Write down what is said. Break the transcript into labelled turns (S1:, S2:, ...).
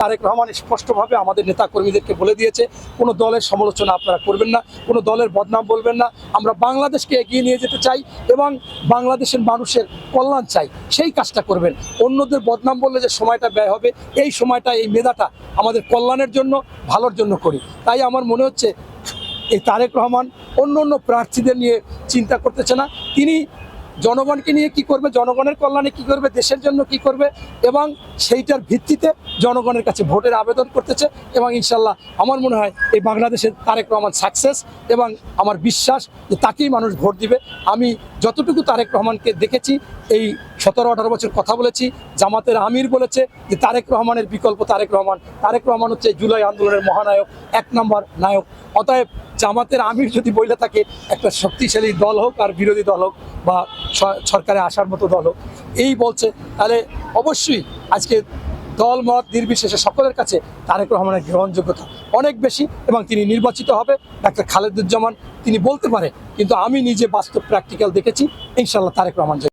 S1: তারেক রহমান স্পষ্টভাবে আমাদের নেতাকর্মীদেরকে বলে দিয়েছে, কোনো দলের সমালোচনা আপনারা করবেন না, কোনো দলের বদনাম বলবেন না। আমরা বাংলাদেশকে এগিয়ে নিয়ে যেতে চাই এবং বাংলাদেশের মানুষের কল্যাণ চাই, সেই কাজটা করবেন। অন্যদের বদনাম বললে যে সময়টা ব্যয় হবে, এই সময়টা, এই মেধাটা আমাদের কল্যাণের জন্য, ভালোর জন্য করি। তাই আমার মনে হচ্ছে এই তারেক রহমান অন্য প্রার্থীদের নিয়ে চিন্তা করতেছে না। তিনি জনগণকে নিয়ে কি করবে, জনগণের কল্যাণে কি করবে, দেশের জন্য কি করবে, এবং সেইটার ভিত্তিতে জনগণের কাছে ভোটের আবেদন করতেছে। এবং ইনশাল্লাহ আমার মনে হয় এই বাংলাদেশের তারেক রহমান সাকসেস, এবং আমার বিশ্বাস যে তাকেই মানুষ ভোট দিবে। আমি যতটুকু তারেক রহমানকে দেখেছি, এই 17-18 বছর কথা বলেছি, জামাতের আমির বলেছে যে তারেক রহমানের বিকল্প তারেক রহমান। তারেক রহমান হচ্ছে জুলাই আন্দোলনের মহানায়ক, 1 নম্বর নায়ক। অতএব জামাতের আমির যদি বলে থাকে একটা শক্তিশালী দল হোক আর বিরোধী দল হোক বা সরকারে আসার মতো দল হোক, এই বলছে, তাহলে অবশ্যই আজকে দল মত নির্বিশেষে সকলের কাছে তারেক রহমানের গ্রহণযোগ্যতা অনেক বেশি, এবং তিনি নির্বাচিত হবে। ডাক্তার খালেদুজ্জামান তিনি বলতে পারে, কিন্তু আমি নিজে বাস্তব প্র্যাকটিক্যাল দেখেছি, ইনশাল্লাহ তারেক রহমান